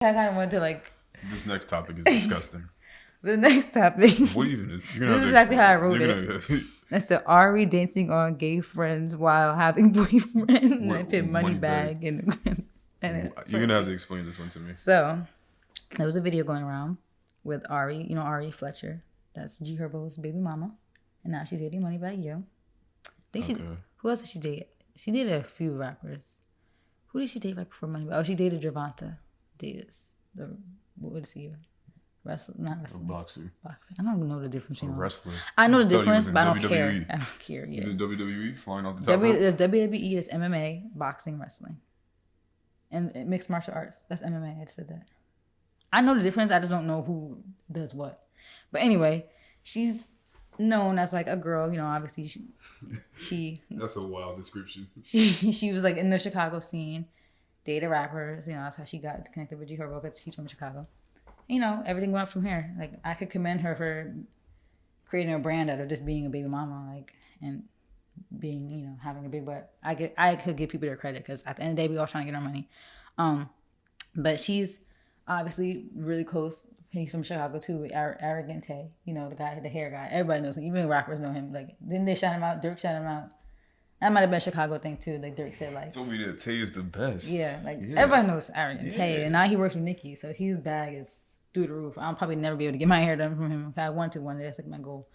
I kind of wanted to like. This next topic is disgusting. The next topic. What even is? This is exactly how I wrote it. That's the Ari dancing on gay friends while having boyfriend. And I put Moneybagg and you're gonna have to explain this one to me. So there was a video going around with Ari. You know Ari Fletcher. That's G Herbo's baby mama, and now she's dating Moneybagg Yo. Who else did she date? She dated a few rappers. Who did she date right before Moneybagg? Oh, she dated Gervonta Davis. What is he? Not wrestling. Boxer. I don't know the difference between wrestler. I know the difference, but I don't care. I don't care. Yeah. Is it WWE flying off the top rope? There's WWE, there's MMA, boxing, wrestling, and mixed martial arts. That's MMA. I just said that. I know the difference. I just don't know who does what. But anyway, she's known as like a girl. You know, obviously she. That's a wild description. She was like in the Chicago scene, dated rappers. You know, that's how she got connected with G Herbo because she's from Chicago. You know, everything went up from here. Like, I could commend her for creating a brand out of just being a baby mama, like, and being, you know, having a big butt. I could give people their credit because at the end of the day, we all trying to get our money. But she's obviously really close. He's from Chicago too. Arrogant Tay, you know, the hair guy. Everybody knows him. Even rappers know him. Like, didn't they shout him out? Dirk shouted him out. That might have been a Chicago thing too. Like Dirk said, like, told me that Tay is the best. Yeah, like everybody knows Arrogant Tay, and now he works with Nicki, so his bag is through the roof. I'll probably never be able to get my hair done from him. If I want to one day, that's like my goal.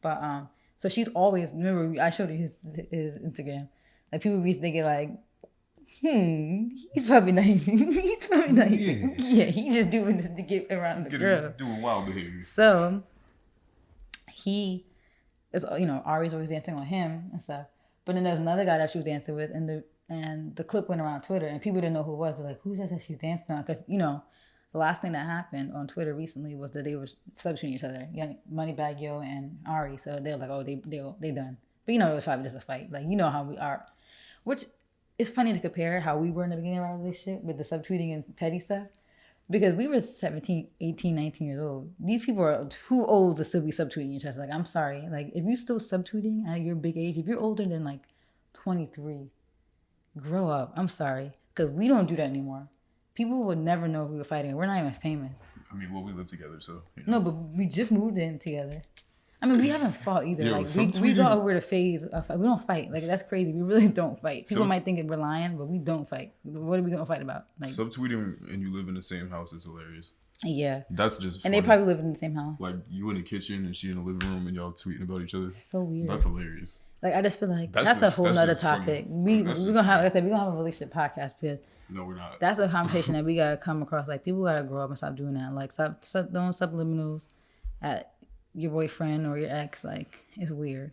But so she's always, remember I showed you his Instagram. Like people be thinking like, he's probably not even. He's probably not even. Yeah, he's just doing this to get around the girl. Doing wild behavior. So he is, you know, Ari's always dancing on him and stuff. But then there's another guy that she was dancing with, and the clip went around Twitter, and people didn't know who it was. They're like, who's that she's dancing on? Because, you know, the last thing that happened on Twitter recently was that they were substituting each other, Moneybagg Yo and Ari. So they were like, oh, they done. But you know, it was probably just a fight. Like, you know how we are. Which is funny to compare how we were in the beginning of our relationship with the subtweeting and petty stuff. Because we were 17, 18, 19 years old. These people are too old to still be subtweeting each other. Like, I'm sorry. Like, if you're still subtweeting at your big age, if you're older than like 23, grow up. I'm sorry. Because we don't do that anymore. People would never know if we were fighting. We're not even famous. I mean, well, we live together, so. You know. No, but we just moved in together. I mean, we haven't fought either. Yeah, like we got over the phase of we don't fight. Like that's crazy. We really don't fight. People might think we're lying, but we don't fight. What are we gonna fight about? Like subtweeting and you live in the same house is hilarious. Yeah, that's just. And funny. They probably live in the same house. Like you in the kitchen and she in the living room and y'all tweeting about each other. So weird. That's hilarious. Like I just feel like that's a whole nother topic. We're gonna have, like I said, we're gonna have a relationship podcast because. No, we're not. That's a conversation that we gotta come across. Like people gotta grow up and stop doing that. Like stop doing subliminals at your boyfriend or your ex. Like it's weird.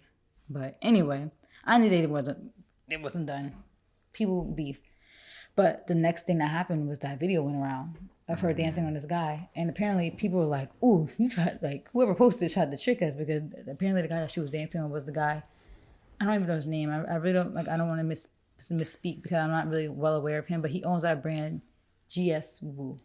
But anyway, I knew it wasn't done. People beef. But the next thing that happened was that video went around of her dancing on this guy, and apparently people were like, "Ooh, you tried!" Like whoever posted tried to trick us because apparently the guy that she was dancing on was the guy. I don't even know his name. I really don't like. I don't want to misspeak because I'm not really well aware of him, but he owns that brand GS Woo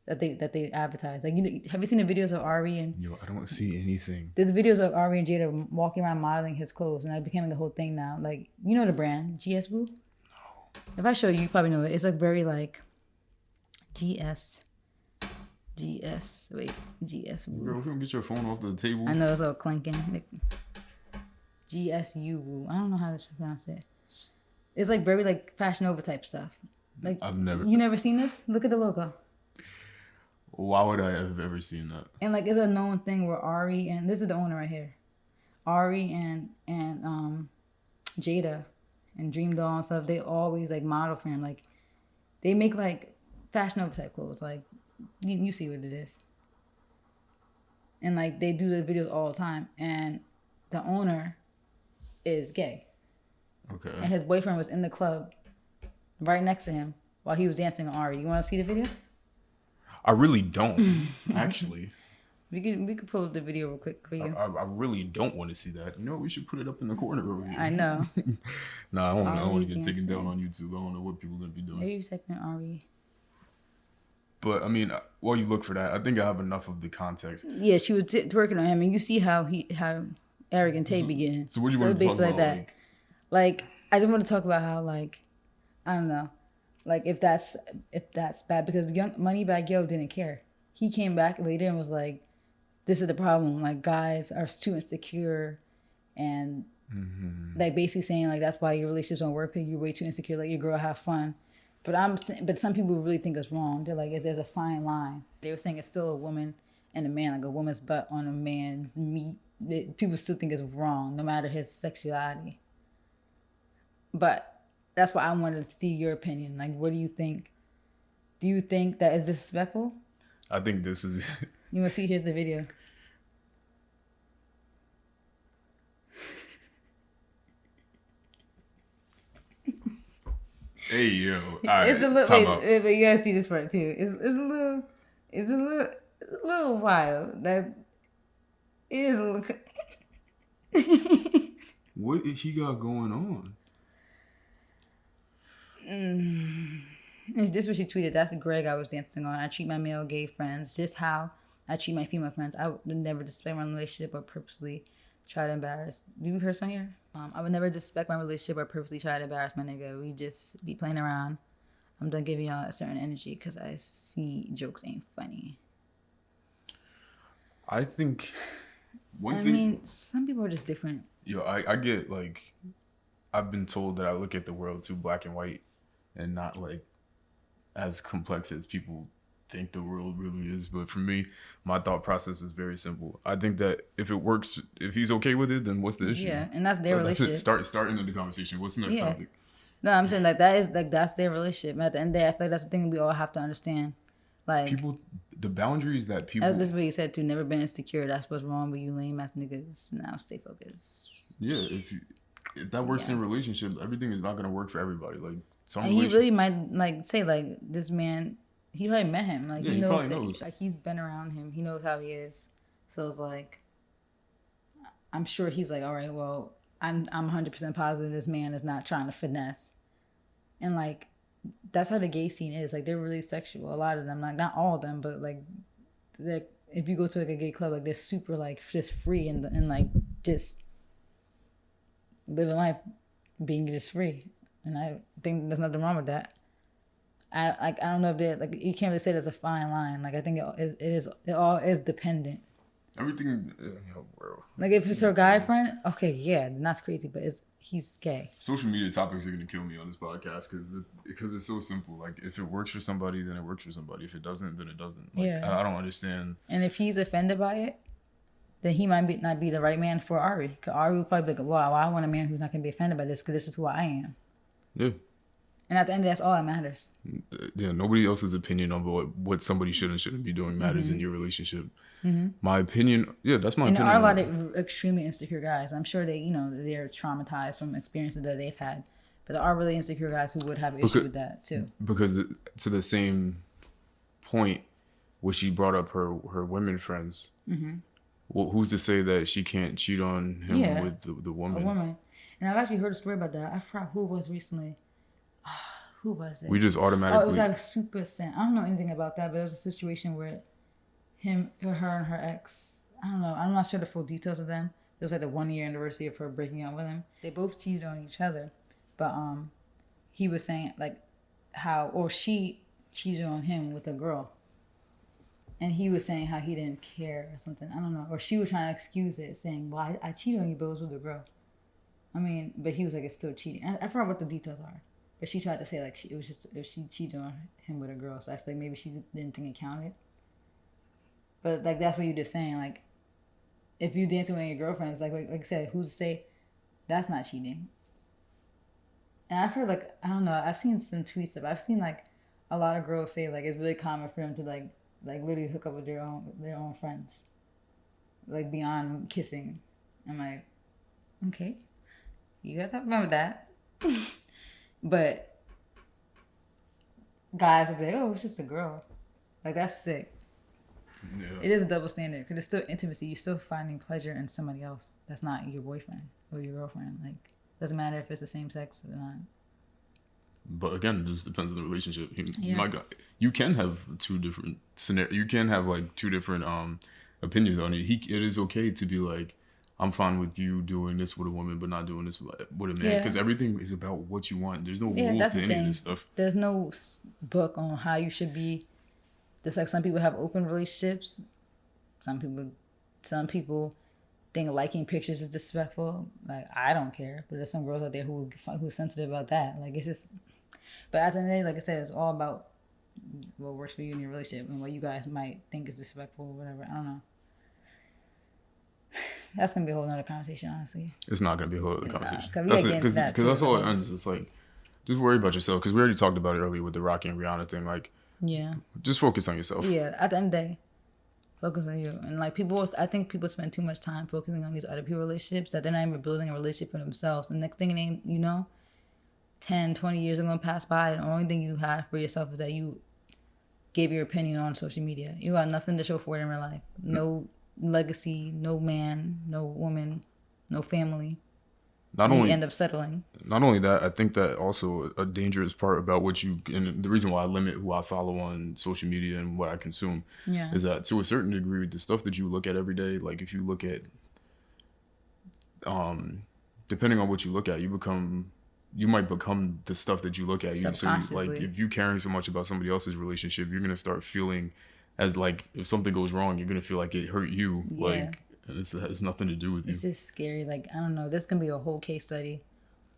that they advertise. Like, you know, have you seen the videos of Ari and Yo, I don't see anything. There's videos of Ari and Jada walking around modeling his clothes, and that became like a whole thing now. Like, you know the brand GS Woo? No. If I show you, you probably know it. It's like very like GS Woo. Girl, if you don't get your phone off the table. I know it's all clanking. Like, GSU Woo. I don't know how to pronounce it. It's like very like Fashion Nova type stuff. Like you never seen this? Look at the logo. Why would I have ever seen that? And like it's a known thing where Ari and this is the owner right here. Ari and Jada and Dream Doll and stuff, they always like model for him. Like they make like Fashion Nova type clothes. Like you see what it is. And like they do the videos all the time. And the owner is gay. Okay. And his boyfriend was in the club right next to him while he was dancing on Ari. You want to see the video? I really don't, actually. We could pull up the video real quick for you. I really don't want to see that. You know, we should put it up in the corner over here. I know. Nah, I don't want to get taken down on YouTube. I don't know what people are going to be doing. Maybe type in Ari. But, I mean, while you look for that, I think I have enough of the context. Yeah, she was twerking on him, and you see how Arrogant Tay began. So what do you want to talk about? Like, I just want to talk about how, like, I don't know. Like if that's bad, because young Moneybagg Yo didn't care. He came back later and was like, "This is the problem. Like guys are too insecure, and like basically saying like that's why your relationships don't work. Because you're way too insecure. Let your girl have fun." But some people really think it's wrong. They're like, if there's a fine line. They were saying it's still a woman and a man, like a woman's butt on a man's meat. People still think it's wrong, no matter his sexuality. But that's why I wanted to see your opinion. Like, what do you think? Do you think that is disrespectful? I think this is. You want to see? Here's the video. Hey yo, right, it's a little. Wait, but you gotta see this part too. It's a little wild. That is a little. What he got going on? Is this what she tweeted? That's Greg I was dancing on. I treat my male gay friends just how I treat my female friends. I would never disrespect my relationship or purposely try to embarrass. Do you hear something here? I would never disrespect my relationship or purposely try to embarrass my nigga. We just be playing around. I'm done giving y'all a certain energy because I see jokes ain't funny. I think I mean, some people are just different. Yo, I get like, I've been told that I look at the world too black and white and not like as complex as people think the world really is. But for me, my thought process is very simple. I think that if it works, if he's okay with it, then what's the issue? Yeah, and that's their relationship. Start into the conversation. What's the next topic? No, I'm saying like that's their relationship. At the end of the day, I feel like that's the thing we all have to understand. Like people, the boundaries that people. This is what you said too. Never been insecure. That's what's wrong with you lame ass niggas. Now stay focused. Yeah, if that works in a relationship, everything is not gonna work for everybody. Like and he really might like say like this man. He probably met him. Like he knows that, like he's been around him. He knows how he is. So it's like, I'm sure he's like, all right, well, I'm 100% positive this man is not trying to finesse. And like, that's how the gay scene is. Like they're really sexual. A lot of them, like not all of them, but like, if you go to like a gay club, like they're super like just free and like just living life, being just free. And I think there's nothing wrong with that. I don't know if they like you can't really say there's a fine line. Like I think it all is dependent. Everything, bro. Like if it's her guy friend, okay, yeah, then that's crazy. But he's gay. Social media topics are gonna kill me on this podcast because it's so simple. Like if it works for somebody, then it works for somebody. If it doesn't, then it doesn't. Like, yeah, I don't understand. And if he's offended by it, then he might not be the right man for Ari. Because Ari would probably be like, wow, I want a man who's not gonna be offended by this because this is who I am. Yeah. And at the end, that's all that matters. Yeah, nobody else's opinion on what somebody should and shouldn't be doing matters in your relationship. My opinion, that's my opinion. And there are a lot of extremely insecure guys. I'm sure they're traumatized from experiences that they've had. But there are really insecure guys who would have an issue with that too. Because to the same point, where she brought up her women friends, well, who's to say that she can't cheat on him with the woman? A woman. And I've actually heard a story about that. I forgot who it was recently. Who was it? We just automatically. Oh, it was like Super Sen. I don't know anything about that, but it was a situation where her and her ex. I don't know. I'm not sure the full details of them. It was like the 1 year anniversary of her breaking up with him. They both cheated on each other, but he was saying like she cheated on him with a girl, and he was saying how he didn't care or something. I don't know. Or she was trying to excuse it, saying, "Well, I cheated on you, but it was with a girl." I mean, but he was like, "It's still cheating." I forgot what the details are. But she tried to say like it was just if she cheated on him with a girl, so I feel like maybe she didn't think it counted. But like that's what you're just saying. Like if you dancing with your girlfriends, like I said, who's to say that's not cheating? And I've heard like I don't know. I've seen some tweets of I've seen like a lot of girls say like it's really common for them to like literally hook up with their own friends, like beyond kissing. I'm like, okay, you guys have to remember that. But guys will be like, oh, it's just a girl. Like, that's sick. Yeah. It is a double standard because it's still intimacy. You're still finding pleasure in somebody else that's not your boyfriend or your girlfriend. Like, doesn't matter if it's the same sex or not. But again, it just depends on the relationship. My God, you can have two different scenarios. You can have like two different opinions on it. It is okay to be like, I'm fine with you doing this with a woman, but not doing this with a man. Because everything is about what you want. There's no rules that's to the any thing. of this stuff. There's no book on how you should be. Just like some people have open relationships, some people think liking pictures is disrespectful. Like, I don't care, but there's some girls out there who's sensitive about that. Like, it's just. But at the end of the day, like I said, it's all about what works for you in your relationship and what you guys might think is disrespectful or whatever. I don't know. That's gonna be a whole nother conversation, honestly. It's not gonna be a whole other conversation. That's it, because that's all it ends. It's like, just worry about yourself. Because we already talked about it earlier with the Rocky and Rihanna thing. Like, just focus on yourself. Yeah, at the end of the day, focus on you. And like I think people spend too much time focusing on these other people's relationships that they're not even building a relationship for themselves. And next thing you know, 10, 20 years are gonna pass by, and the only thing you have for yourself is that you gave your opinion on social media. You got nothing to show for it in real life. No legacy, no man, no woman, no family. You end up settling. Not only that, I think that also a dangerous part about and the reason why I limit who I follow on social media and what I consume is that to a certain degree, the stuff that you look at every day, like if you look at, depending on what you look at, you might become the stuff that you look at. If you're caring so much about somebody else's relationship, you're gonna start feeling as like if something goes wrong, you're gonna feel like it hurt you. Yeah. Like it has nothing to do with you. It's just scary. Like, I don't know. This can be a whole case study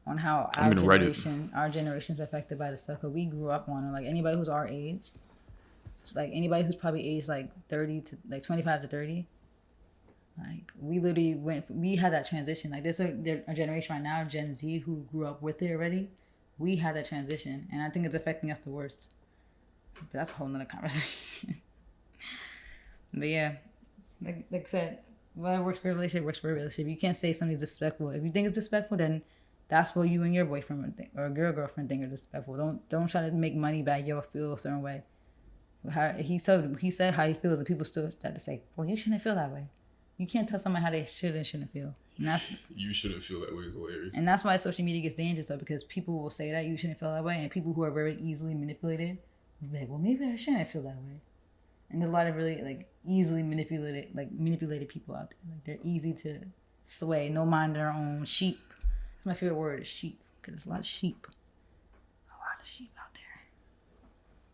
on how our generation's affected by this stuff. Cause we grew up on it. Like anybody who's our age, like anybody who's probably aged like 30 to like 25 to 30. Like we literally we had that transition. Like there's a generation right now, Gen Z, who grew up with it already. We had that transition, and I think it's affecting us the worst. But that's a whole nother conversation. But yeah, like I said, what works for a relationship works for a relationship. You can't say something's disrespectful. If you think it's disrespectful, then that's what you and your boyfriend or your girlfriend think are disrespectful. Don't try to make Moneybagg yo feel a certain way. He said how he feels, and people still start to say, "Well, you shouldn't feel that way." You can't tell somebody how they should and shouldn't feel. And you shouldn't feel that way is hilarious. And that's why social media gets dangerous, though, because people will say that you shouldn't feel that way, and people who are very easily manipulated will be like, well, maybe I shouldn't feel that way. And there's a lot of really like easily manipulated people out there. Like they're easy to sway, no mind their own. Sheep. That's my favorite word is sheep, because there's a lot of sheep. A lot of sheep.